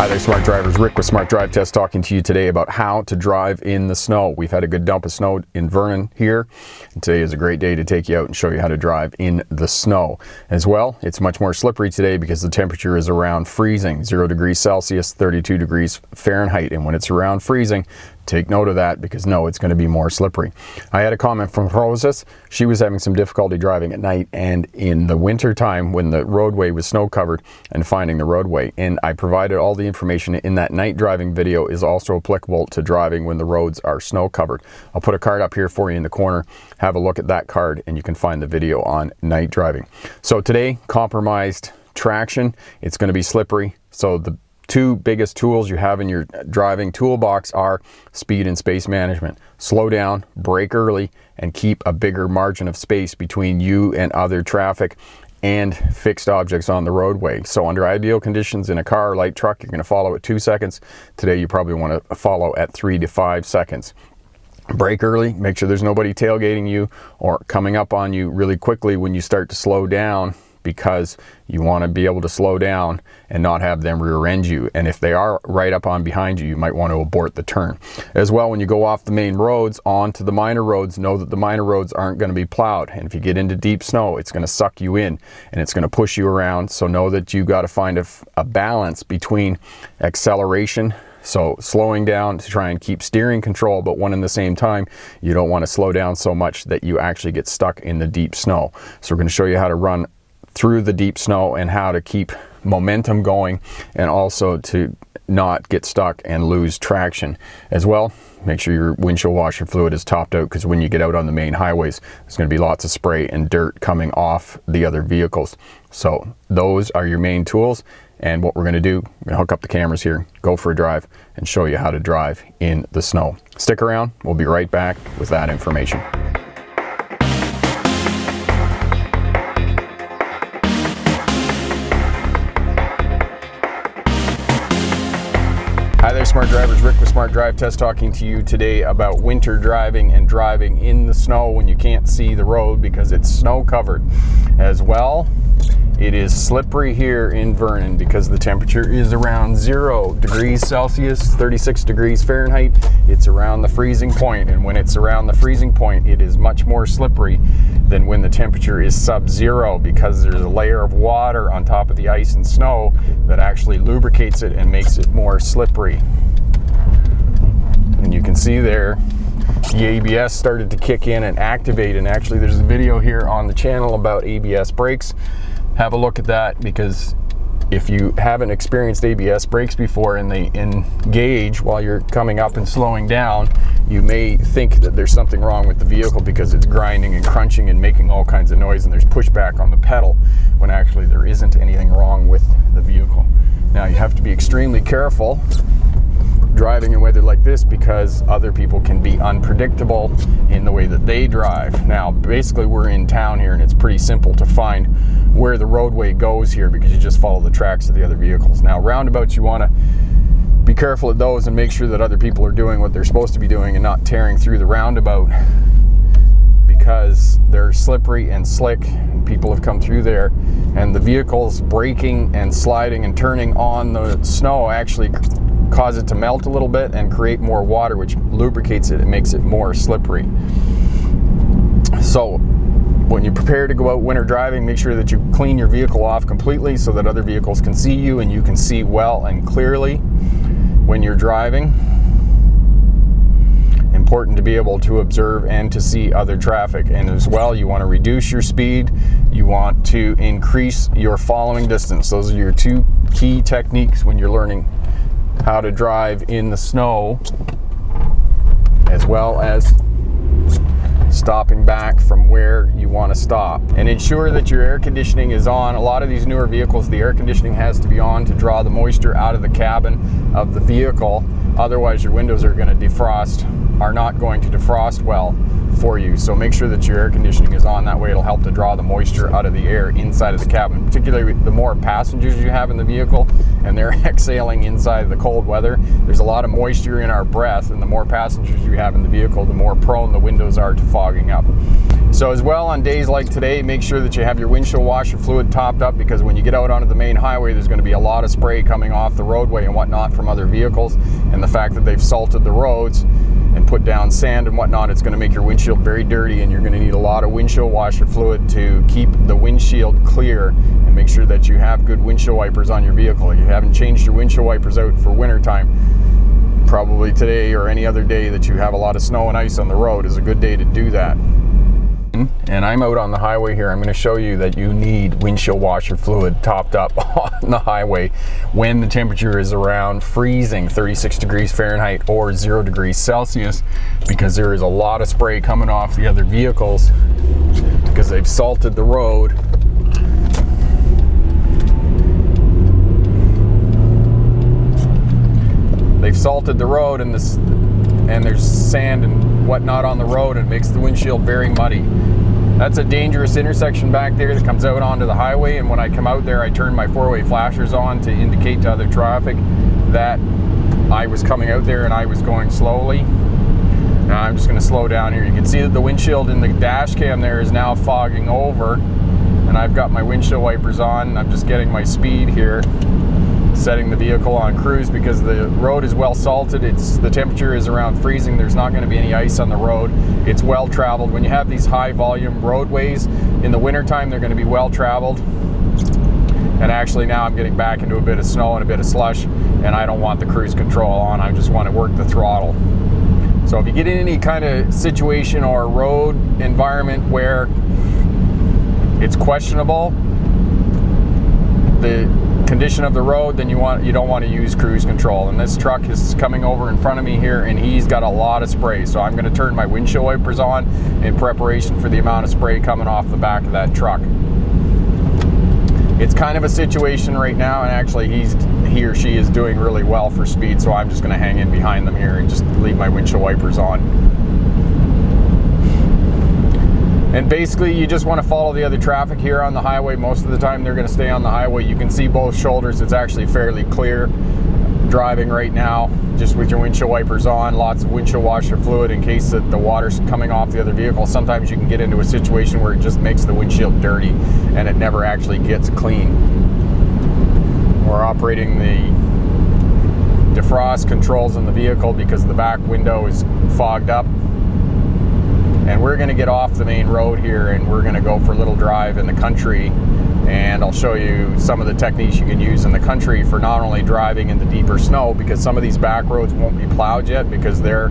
Hi there, smart drivers. Rick with Smart Drive Test talking to you today about how to drive in the snow. We've had a good dump of snow in Vernon here, and today is a great day to take you out and show you how to drive in the snow. As well, it's much more slippery today because the temperature is around freezing, 0 degrees Celsius, 32 degrees Fahrenheit, and when it's around freezing, take note of that because no, it's going to be more slippery. I had a comment from Roses. She was having some difficulty driving at night and in the winter time when the roadway was snow covered and finding the roadway. And I provided all the information in that night driving video is also applicable to driving when the roads are snow covered. I'll put a card up here for you in the corner. Have a look at that card and you can find the video on night driving. So today, compromised traction. It's going to be slippery. So the two biggest tools you have in your driving toolbox are speed and space management. Slow down, brake early, and keep a bigger margin of space between you and other traffic and fixed objects on the roadway. So under ideal conditions in a car or light truck, you're going to follow at 2 seconds. Today you probably want to follow at 3 to 5 seconds. Brake early, make sure there's nobody tailgating you or coming up on you really quickly when you start to slow down, because you want to be able to slow down and not have them rear end you. And if they are right up on behind you, you might want to abort the turn. As well, when you go off the main roads onto the minor roads, know that the minor roads aren't going to be plowed. And if you get into deep snow, it's going to suck you in and it's going to push you around. So know that you got to find a balance between acceleration, so slowing down to try and keep steering control, but one in the same time, you don't want to slow down so much that you actually get stuck in the deep snow. So we're going to show you how to run through the deep snow and how to keep momentum going and also to not get stuck and lose traction. As well, make sure your windshield washer fluid is topped out, because when you get out on the main highways, there's going to be lots of spray and dirt coming off the other vehicles. So those are your main tools. And what we're going to do, we're going to hook up the cameras here, go for a drive, and show you how to drive in the snow. Stick around. We'll be right back with that information. Hi there, smart drivers. Rick with Smart Drive Test talking to you today about winter driving and driving in the snow when you can't see the road because it's snow covered. As well, it is slippery here in Vernon because the temperature is around 0 degrees Celsius, 36 degrees Fahrenheit. It's around the freezing point, and when it's around the freezing point, it is much more slippery than when the temperature is sub-zero, because there's a layer of water on top of the ice and snow that actually lubricates it and makes it more slippery. And you can see there, the ABS started to kick in and activate, and actually there's a video here on the channel about ABS brakes. Have a look at that, because if you haven't experienced ABS brakes before and they engage while you're coming up and slowing down, you may think that there's something wrong with the vehicle because it's grinding and crunching and making all kinds of noise and there's pushback on the pedal, when actually there isn't anything wrong with the vehicle. Now you have to be extremely careful driving in weather like this because other people can be unpredictable in the way that they drive. Now basically we're in town here and it's pretty simple to find where the roadway goes here because you just follow the tracks of the other vehicles. Now roundabouts, you want to be careful at those and make sure that other people are doing what they're supposed to be doing and not tearing through the roundabout, because they're slippery and slick and people have come through there, and the vehicles braking and sliding and turning on the snow actually cause it to melt a little bit and create more water, which lubricates it and makes it more slippery. So when you prepare to go out winter driving, make sure that you clean your vehicle off completely so that other vehicles can see you and you can see well and clearly when you're driving. Important to be able to observe and to see other traffic. And as well, you want to reduce your speed. You want to increase your following distance. Those are your two key techniques when you're learning how to drive in the snow, as well as stopping back from where you want to stop. And ensure that your air conditioning is on. A lot of these newer vehicles, the air conditioning has to be on to draw the moisture out of the cabin of the vehicle. Otherwise your windows are going to are not going to defrost well for you. So make sure that your air conditioning is on. That way it'll help to draw the moisture out of the air inside of the cabin. Particularly the more passengers you have in the vehicle and they're exhaling inside the cold weather, there's a lot of moisture in our breath, and the more passengers you have in the vehicle, the more prone the windows are to fogging up. So as well, on days like today, make sure that you have your windshield washer fluid topped up, because when you get out onto the main highway, there's going to be a lot of spray coming off the roadway and whatnot from other vehicles. And the fact that they've salted the roads and put down sand and whatnot, it's going to make your windshield very dirty, and you're going to need a lot of windshield washer fluid to keep the windshield clear and make sure that you have good windshield wipers on your vehicle. If you haven't changed your windshield wipers out for winter time, probably today or any other day that you have a lot of snow and ice on the road is a good day to do that. And I'm out on the highway here. I'm going to show you that you need windshield washer fluid topped up on the highway when the temperature is around freezing, 36 degrees Fahrenheit or 0 degrees Celsius, because there is a lot of spray coming off the other vehicles because they've salted the road. They've salted the road, and there's sand and whatnot on the road, and it makes the windshield very muddy. That's a dangerous intersection back there that comes out onto the highway, and when I come out there, I turn my four-way flashers on to indicate to other traffic that I was coming out there and I was going slowly. Now I'm just going to slow down here. You can see that the windshield in the dash cam there is now fogging over, and I've got my windshield wipers on, and I'm just getting my speed here, setting the vehicle on cruise because the road is well salted. The temperature is around freezing. There's not going to be any ice on the road. It's well traveled. When you have these high volume roadways in the wintertime, they're going to be well traveled. And actually now I'm getting back into a bit of snow and a bit of slush, and I don't want the cruise control on. I just want to work the throttle. So if you get in any kind of situation or road environment where it's questionable, the condition of the road, then you don't want to use cruise control. And this truck is coming over in front of me here, and he's got a lot of spray, so I'm going to turn my windshield wipers on in preparation for the amount of spray coming off the back of that truck. It's kind of a situation right now, and actually he or she is doing really well for speed, so I'm just going to hang in behind them here and just leave my windshield wipers on. And basically, you just want to follow the other traffic here on the highway. Most of the time, they're going to stay on the highway. You can see both shoulders. It's actually fairly clear driving right now, just with your windshield wipers on. Lots of windshield washer fluid in case that the water's coming off the other vehicle. Sometimes you can get into a situation where it just makes the windshield dirty and it never actually gets clean. We're operating the defrost controls in the vehicle because the back window is fogged up. And we're going to get off the main road here, and we're going to go for a little drive in the country, and I'll show you some of the techniques you can use in the country for not only driving in the deeper snow, because some of these back roads won't be plowed yet because the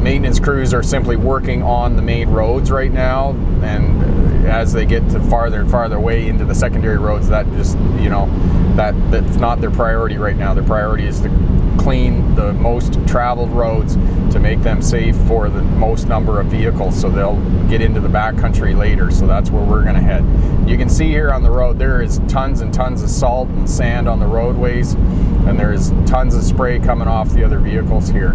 maintenance crews are simply working on the main roads right now, and as they get to farther and farther away into the secondary roads, that just, that's not their priority right now. Their priority is to clean the most traveled roads to make them safe for the most number of vehicles, so they'll get into the backcountry later. So that's where we're going to head. You can see here on the road there is tons and tons of salt and sand on the roadways, and there's tons of spray coming off the other vehicles here.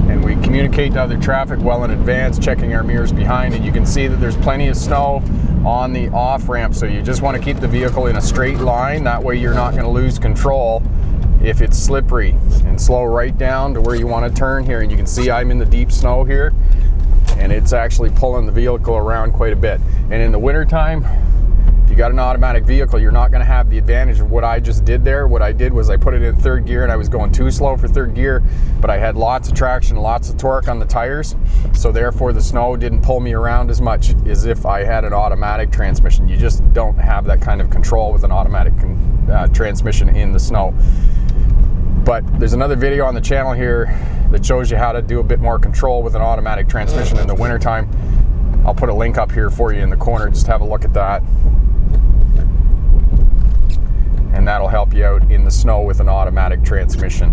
And we communicate to other traffic well in advance, checking our mirrors behind, and you can see that there's plenty of snow on the off-ramp, so you just want to keep the vehicle in a straight line. That way you're not going to lose control if it's slippery, and slow right down to where you want to turn here. And you can see I'm in the deep snow here, and it's actually pulling the vehicle around quite a bit. And in the wintertime, if you got an automatic vehicle, you're not going to have the advantage of what I just did there. What I did was I put it in third gear, and I was going too slow for third gear, but I had lots of traction, lots of torque on the tires, so therefore the snow didn't pull me around as much as if I had an automatic transmission. You just don't have that kind of control with an automatic transmission in the snow. But there's another video on the channel here that shows you how to do a bit more control with an automatic transmission in the wintertime. I'll put a link up here for you in the corner. Just have a look at that. And that'll help you out in the snow with an automatic transmission.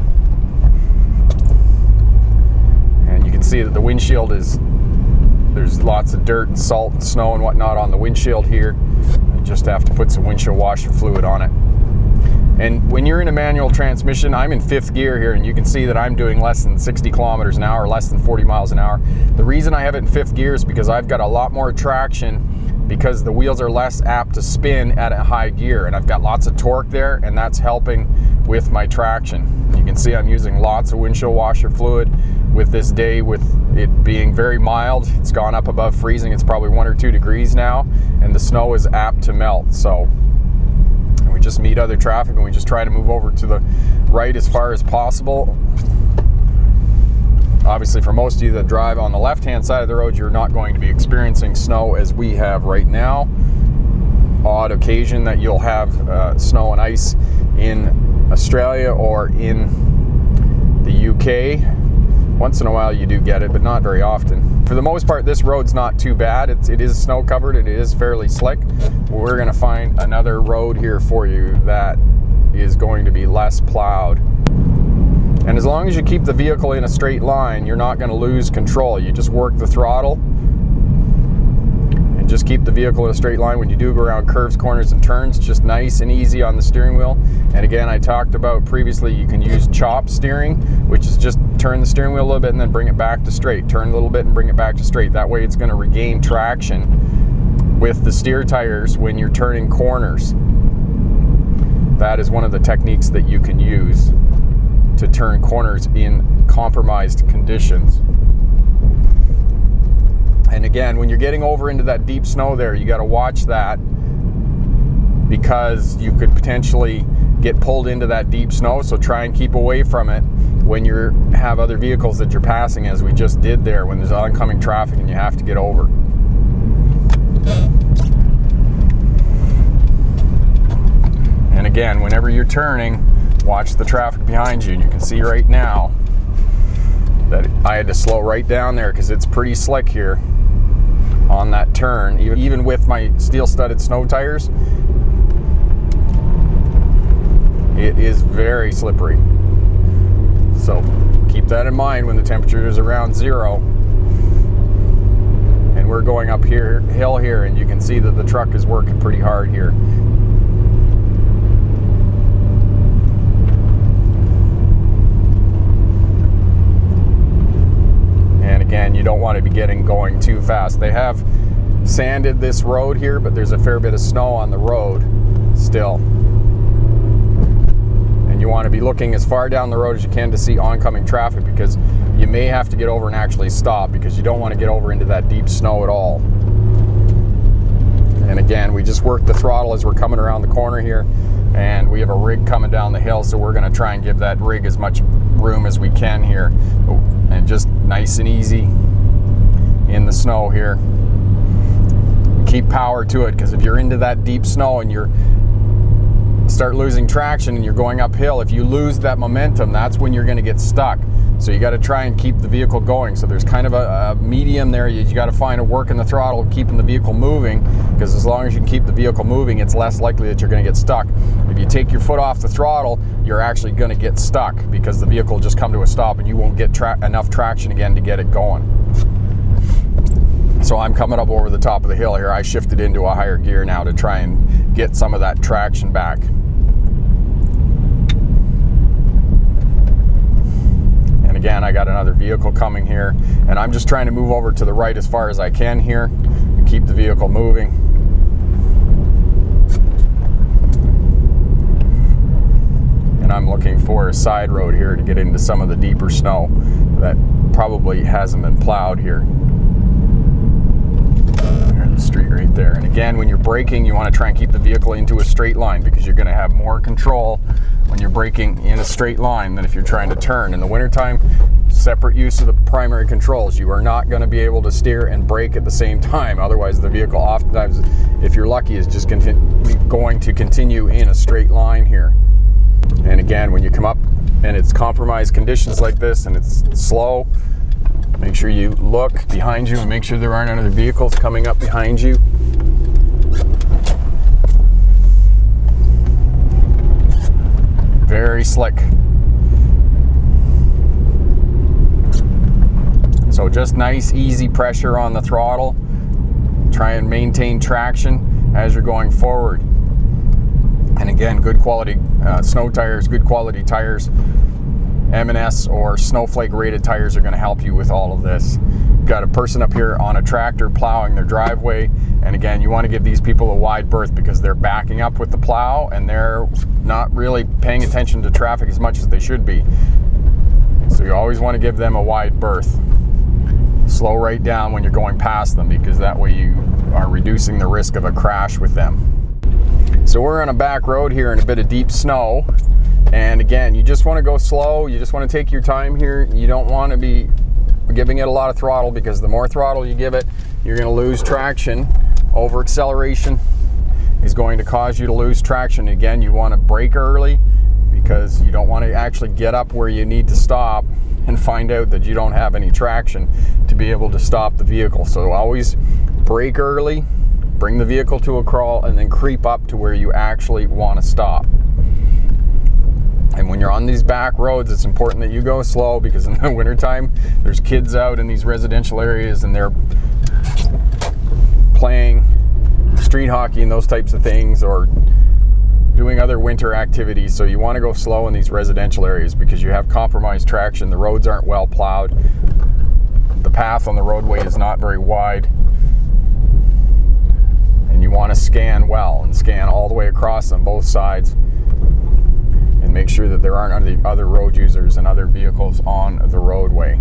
And you can see that the windshield there's lots of dirt and salt and snow and whatnot on the windshield here. You just have to put some windshield washer fluid on it. And when you're in a manual transmission, I'm in fifth gear here, and you can see that I'm doing less than 60 kilometers an hour, less than 40 miles an hour. The reason I have it in fifth gear is because I've got a lot more traction, because the wheels are less apt to spin at a high gear, and I've got lots of torque there, and that's helping with my traction. You can see I'm using lots of windshield washer fluid with this day, with it being very mild. It's gone up above freezing. It's probably 1 or 2 degrees now, and the snow is apt to melt. So we just meet other traffic and we just try to move over to the right as far as possible. Obviously, for most of you that drive on the left-hand side of the road, you're not going to be experiencing snow as we have right now. Odd occasion that you'll have snow and ice in Australia or in the UK. Once in a while you do get it, but not very often. For the most part, this road's not too bad. It is snow covered and it is fairly slick. We're going to find another road here for you that is going to be less plowed. And as long as you keep the vehicle in a straight line, you're not going to lose control. You just work the throttle and just keep the vehicle in a straight line. When you do go around curves, corners, and turns, just nice and easy on the steering wheel. And again, I talked about previously, you can use chop steering, which is just turn the steering wheel a little bit and then bring it back to straight. Turn a little bit and bring it back to straight. That way it's going to regain traction with the steer tires when you're turning corners. That is one of the techniques that you can use to turn corners in compromised conditions. And again, when you're getting over into that deep snow there, you got to watch that, because you could potentially get pulled into that deep snow. So try and keep away from it when you have other vehicles that you're passing, as we just did there, when there's oncoming traffic and you have to get over. And again, whenever you're turning, watch the traffic behind you. And you can see right now that I had to slow right down there because it's pretty slick here on that turn. Even with my steel studded snow tires, it is very slippery. So keep that in mind when the temperature is around 0. And we're going up hill here, and you can see that the truck is working pretty hard here. And you don't want to be going too fast. They have sanded this road here, but there's a fair bit of snow on the road still. And you want to be looking as far down the road as you can to see oncoming traffic, because you may have to get over and actually stop, because you don't want to get over into that deep snow at all. And again, we just work the throttle as we're coming around the corner here, and we have a rig coming down the hill, so we're going to try and give that rig as much room as we can here, and just nice and easy in the snow here. Keep power to it, because if you're into that deep snow and you're start losing traction and you're going uphill, if you lose that momentum, that's when you're going to get stuck. So you got to try and keep the vehicle going. So there's kind of a medium there. You got to find a work in the throttle, keeping the vehicle moving, because as long as you can keep the vehicle moving, it's less likely that you're going to get stuck. If you take your foot off the throttle, you're actually going to get stuck, because the vehicle will just come to a stop and you won't get enough traction again to get it going. So I'm coming up over the top of the hill here. I shifted into a higher gear now to try and get some of that traction back. And again, I got another vehicle coming here, and I'm just trying to move over to the right as far as I can here and keep the vehicle moving. And I'm looking for a side road here to get into some of the deeper snow that probably hasn't been plowed here. There's the street right there. And again, when you're braking, you want to try and keep the vehicle into a straight line, because you're going to have more control when you're braking in a straight line than if you're trying to turn. In the wintertime, separate use of the primary controls. You are not going to be able to steer and brake at the same time. Otherwise, the vehicle oftentimes, if you're lucky, is just going to continue in a straight line here. And again, when you come up and it's compromised conditions like this and it's slow, make sure you look behind you and make sure there aren't other vehicles coming up behind you. Very slick. So just nice, easy pressure on the throttle. Try and maintain traction as you're going forward. And again, good quality snow tires, good quality tires. M&S or Snowflake rated tires are going to help you with all of this. got a person up here on a tractor plowing their driveway, and again, you want to give these people a wide berth because they're backing up with the plow and they're not really paying attention to traffic as much as they should be. So you always want to give them a wide berth. Slow right down when you're going past them, because that way you are reducing the risk of a crash with them. So we're on a back road here in a bit of deep snow, and again, you just want to go slow. You just want to take your time here. You don't want to be giving it a lot of throttle, because the more throttle you give it, you're going to lose traction. Over acceleration is going to cause you to lose traction. Again, you want to brake early, because you don't want to actually get up where you need to stop and find out that you don't have any traction to be able to stop the vehicle. So always brake early, bring the vehicle to a crawl, and then creep up to where you actually want to stop. And when you're on these back roads, it's important that you go slow, because in the wintertime, there's kids out in these residential areas and they're playing street hockey and those types of things, or doing other winter activities. So you want to go slow in these residential areas because you have compromised traction. The roads aren't well plowed. The path on the roadway is not very wide. And you want to scan well and scan all the way across on both sides, and make sure that there aren't other road users and other vehicles on the roadway.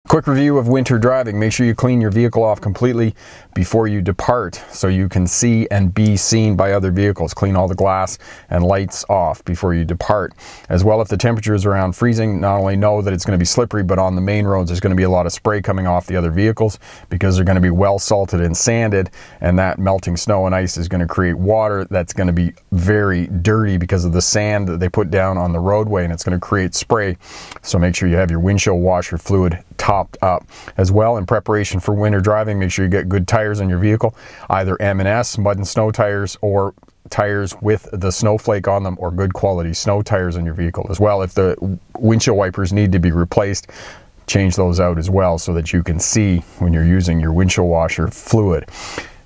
Quick review of winter driving. Make sure you clean your vehicle off completely before you depart so you can see and be seen by other vehicles. Clean all the glass and lights off before you depart. As well, if the temperature is around freezing, not only know that it's going to be slippery, but on the main roads there's going to be a lot of spray coming off the other vehicles, because they're going to be well salted and sanded, and that melting snow and ice is going to create water that's going to be very dirty because of the sand that they put down on the roadway, and it's going to create spray. So make sure you have your windshield washer fluid topped up. As well, in preparation for winter driving, make sure you get good tires on your vehicle, either M&S, mud and snow tires, or tires with the snowflake on them, or good quality snow tires on your vehicle. As well, if the windshield wipers need to be replaced, change those out as well so that you can see when you're using your windshield washer fluid.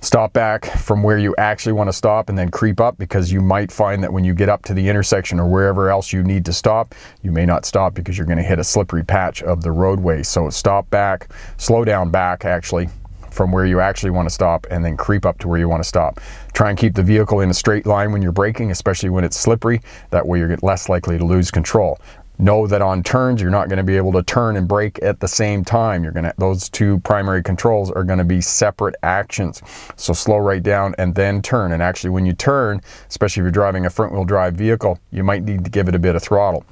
Stop back from where you actually want to stop and then creep up, because you might find that when you get up to the intersection or wherever else you need to stop, you may not stop because you're going to hit a slippery patch of the roadway. So stop back, slow down back actually from where you actually want to stop, and then creep up to where you want to stop. Try and keep the vehicle in a straight line when you're braking, especially when it's slippery. That way you're less likely to lose control. Know that on turns, you're not going to be able to turn and brake at the same time. Those two primary controls are going to be separate actions. So slow right down and then turn. And actually, when you turn, especially if you're driving a front-wheel drive vehicle, you might need to give it a bit of throttle.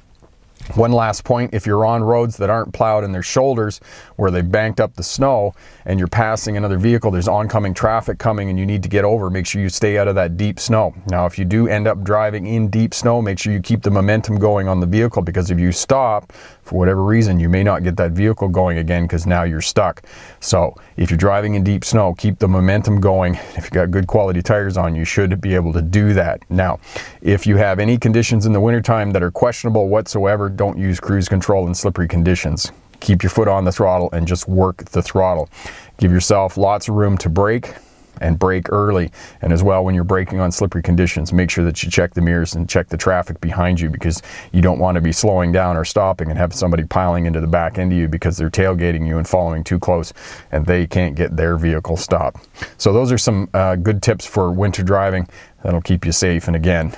One last point, if you're on roads that aren't plowed in their shoulders, where they've banked up the snow, and you're passing another vehicle, there's oncoming traffic coming and you need to get over, make sure you stay out of that deep snow. Now, if you do end up driving in deep snow, make sure you keep the momentum going on the vehicle, because if you stop, for whatever reason, you may not get that vehicle going again, because now you're stuck. So if you're driving in deep snow, keep the momentum going. If you've got good quality tires on, you should be able to do that. Now, if you have any conditions in the wintertime that are questionable whatsoever, don't use cruise control in slippery conditions. Keep your foot on the throttle and just work the throttle. Give yourself lots of room to brake, and brake early. And as well, when you're braking on slippery conditions, make sure that you check the mirrors and check the traffic behind you, because you don't want to be slowing down or stopping and have somebody piling into the back end of you because they're tailgating you and following too close and they can't get their vehicle stopped. So those are some good tips for winter driving that'll keep you safe. And again,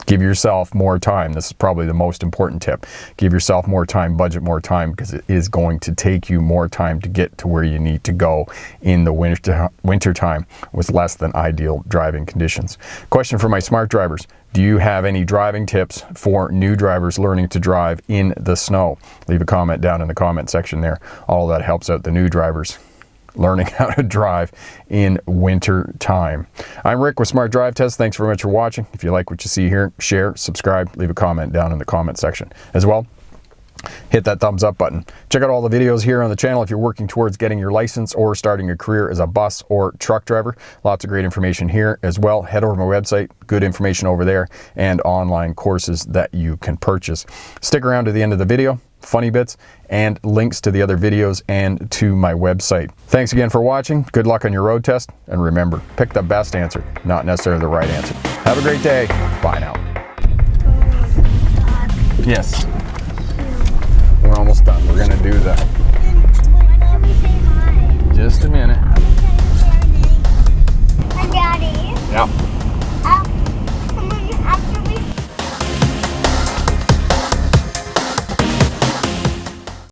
give yourself more time. This is probably the most important tip. Give yourself more time, budget more time, because it is going to take you more time to get to where you need to go in the winter time with less than ideal driving conditions. Question for my smart drivers. Do you have any driving tips for new drivers learning to drive in the snow? Leave a comment down in the comment section there. All of that helps out the new drivers learning how to drive in winter time. I'm Rick with Smart Drive Test. Thanks very much for watching. If you like what you see here, share, subscribe, leave a comment down in the comment section. As well, hit that thumbs up button. Check out all the videos here on the channel if you're working towards getting your license or starting a career as a bus or truck driver. Lots of great information here. As well, head over to my website, good information over there, and online courses that you can purchase. Stick around to the end of the video. Funny bits and links to the other videos and to my website. Thanks again for watching. Good luck on your road test, and remember, pick the best answer, not necessarily the right answer. Have a great day. Bye now. Yes. almost done. We're going to do the